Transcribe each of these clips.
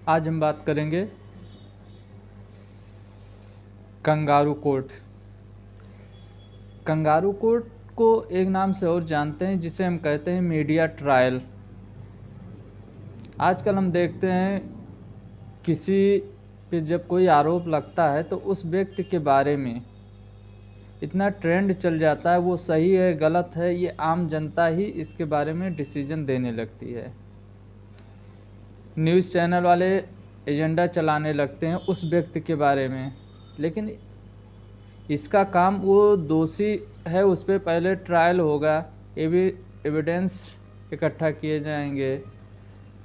आज हम बात करेंगे कंगारू कोर्ट। कंगारू कोर्ट को एक नाम से और जानते हैं जिसे हम कहते हैं मीडिया ट्रायल। आजकल हम देखते हैं किसी पे जब कोई आरोप लगता है तो उस व्यक्ति के बारे में इतना ट्रेंड चल जाता है, वो सही है गलत है ये आम जनता ही इसके बारे में डिसीजन देने लगती है। न्यूज़ चैनल वाले एजेंडा चलाने लगते हैं उस व्यक्ति के बारे में, लेकिन इसका काम वो दोषी है उस पर पहले ट्रायल होगा, एविडेंस इकट्ठा किए जाएंगे,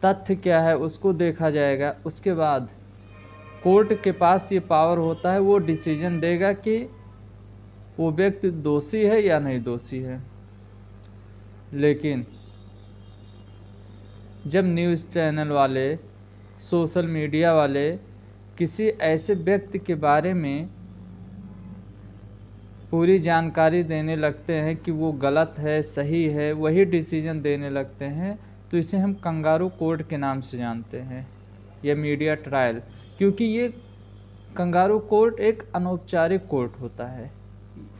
तथ्य क्या है उसको देखा जाएगा। उसके बाद कोर्ट के पास ये पावर होता है, वो डिसीजन देगा कि वो व्यक्ति दोषी है या नहीं दोषी है। लेकिन जब न्यूज़ चैनल वाले, सोशल मीडिया वाले किसी ऐसे व्यक्ति के बारे में पूरी जानकारी देने लगते हैं कि वो गलत है सही है, वही डिसीजन देने लगते हैं, तो इसे हम कंगारू कोर्ट के नाम से जानते हैं या मीडिया ट्रायल। क्योंकि ये कंगारू कोर्ट एक अनौपचारिक कोर्ट होता है,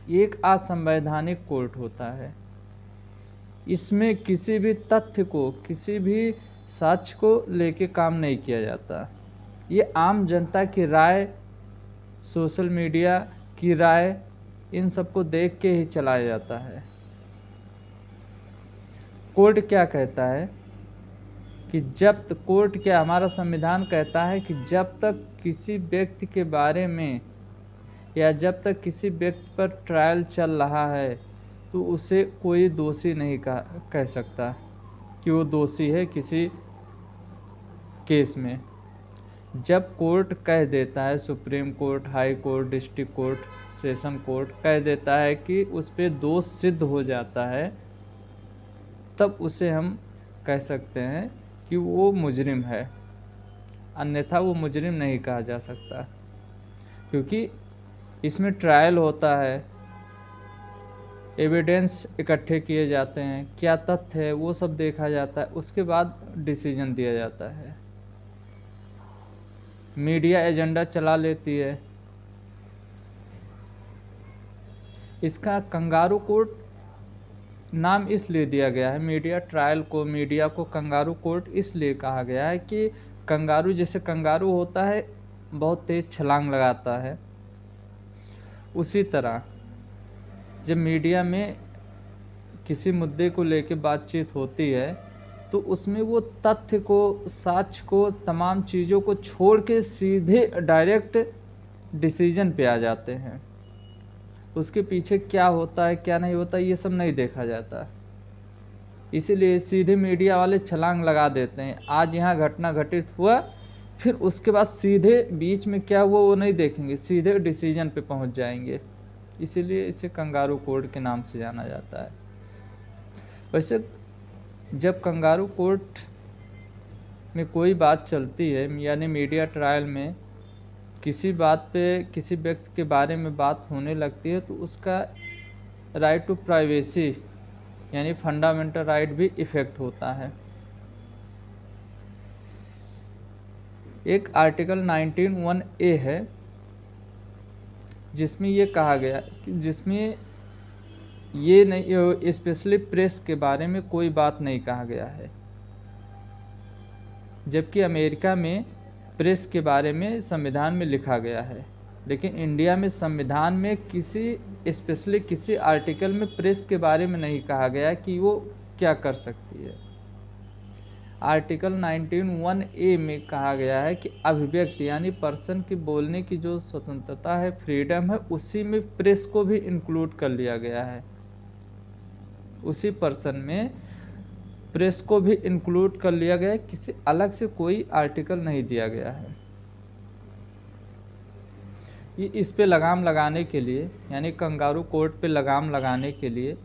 ये एक असंवैधानिक कोर्ट होता है। इसमें किसी भी तथ्य को, किसी भी साक्ष्य को लेके काम नहीं किया जाता। ये आम जनता की राय, सोशल मीडिया की राय, इन सबको देख के ही चलाया जाता है। कोर्ट क्या कहता है कि जब तक, कोर्ट क्या, हमारा संविधान कहता है कि जब तक किसी व्यक्ति के बारे में या जब तक किसी व्यक्ति पर ट्रायल चल रहा है तो उसे कोई दोषी नहीं कह सकता कि वो दोषी है किसी केस में। जब कोर्ट कह देता है, supreme court, high court, district court, session court कह देता है कि उस पर दोष सिद्ध हो जाता है, तब उसे हम कह सकते हैं कि वो मुजरिम है, अन्यथा वो मुजरिम नहीं कहा जा सकता। क्योंकि इसमें ट्रायल होता है, एविडेंस इकट्ठे किए जाते हैं, क्या तथ्य है वो सब देखा जाता है, उसके बाद डिसीजन दिया जाता है। मीडिया एजेंडा चला लेती है। इसका कंगारू कोर्ट नाम इसलिए दिया गया है, मीडिया ट्रायल को, मीडिया को कंगारू कोर्ट इसलिए कहा गया है कि कंगारू, जैसे कंगारू होता है बहुत तेज छलांग लगाता है, उसी तरह जब मीडिया में किसी मुद्दे को लेकर बातचीत होती है तो उसमें वो तथ्य को, साक्ष्य को, तमाम चीज़ों को छोड़ के सीधे डायरेक्ट डिसीजन पे आ जाते हैं। उसके पीछे क्या होता है क्या नहीं होता ये सब नहीं देखा जाता, इसीलिए सीधे मीडिया वाले छलांग लगा देते हैं। आज यहाँ घटना घटित हुआ, फिर उसके बाद सीधे बीच में क्या हुआ वो नहीं देखेंगे, सीधे डिसीजन पे पहुँच जाएंगे। इसीलिए इसे कंगारू कोर्ट के नाम से जाना जाता है। वैसे जब कंगारू कोर्ट में कोई बात चलती है, यानी मीडिया ट्रायल में किसी बात पे, किसी व्यक्ति के बारे में बात होने लगती है, तो उसका राइट टू प्राइवेसी यानी फंडामेंटल राइट भी इफ़ेक्ट होता है। एक आर्टिकल 19(1)(a) है जिसमें ये कहा गया कि जिसमें ये नहीं, स्पेशली प्रेस के बारे में कोई बात नहीं कहा गया है, जबकि अमेरिका में प्रेस के बारे में संविधान में लिखा गया है। लेकिन इंडिया में संविधान में किसी, स्पेशली किसी आर्टिकल में प्रेस के बारे में नहीं कहा गया कि वो क्या कर सकती है। आर्टिकल 19(1)(a) में कहा गया है कि अभिव्यक्ति यानी पर्सन की बोलने की जो स्वतंत्रता है, फ्रीडम है, उसी में प्रेस को भी इंक्लूड कर लिया गया है। उसी पर्सन में प्रेस को भी इंक्लूड कर लिया गया है, किसी अलग से कोई आर्टिकल नहीं दिया गया है। ये इस पे लगाम लगाने के लिए, यानी कंगारू कोर्ट पे लगाम लगाने के लिए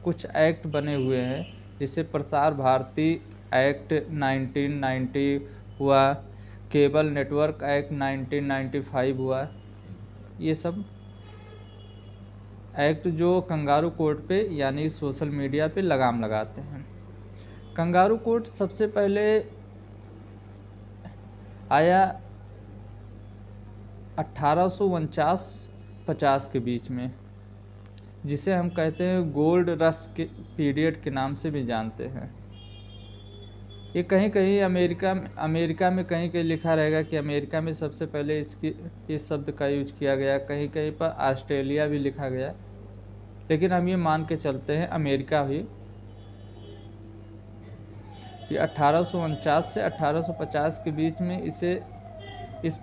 कुछ एक्ट बने हुए हैं, जैसे प्रसार भारती एक्ट 1990 हुआ, केबल नेटवर्क एक्ट 1995 हुआ। ये सब एक्ट जो कंगारू कोर्ट पे यानी सोशल मीडिया पे लगाम लगाते हैं। कंगारू कोर्ट सबसे पहले आया 1849-50 के बीच में, जिसे हम कहते हैं गोल्ड रश के पीरियड के नाम से भी जानते हैं। ये कहीं कहीं अमेरिका में कहीं कहीं लिखा रहेगा कि अमेरिका में सबसे पहले इस शब्द का यूज किया गया, कहीं कहीं पर ऑस्ट्रेलिया भी लिखा गया, लेकिन हम ये मान के चलते हैं अमेरिका ही। ये 1849 से 1850 के बीच में इस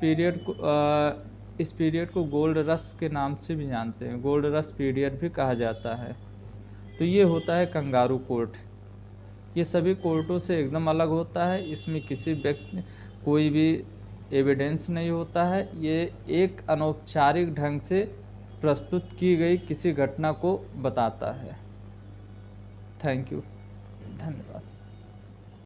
पीरियड को गोल्ड रश के नाम से भी जानते हैं, गोल्ड रश पीरियड भी कहा जाता है। तो ये होता है कंगारू कोर्ट। ये सभी कोर्टों से एकदम अलग होता है, इसमें किसी व्यक्ति कोई भी एविडेंस नहीं होता है, ये एक अनौपचारिक ढंग से प्रस्तुत की गई किसी घटना को बताता है। थैंक यू, धन्यवाद।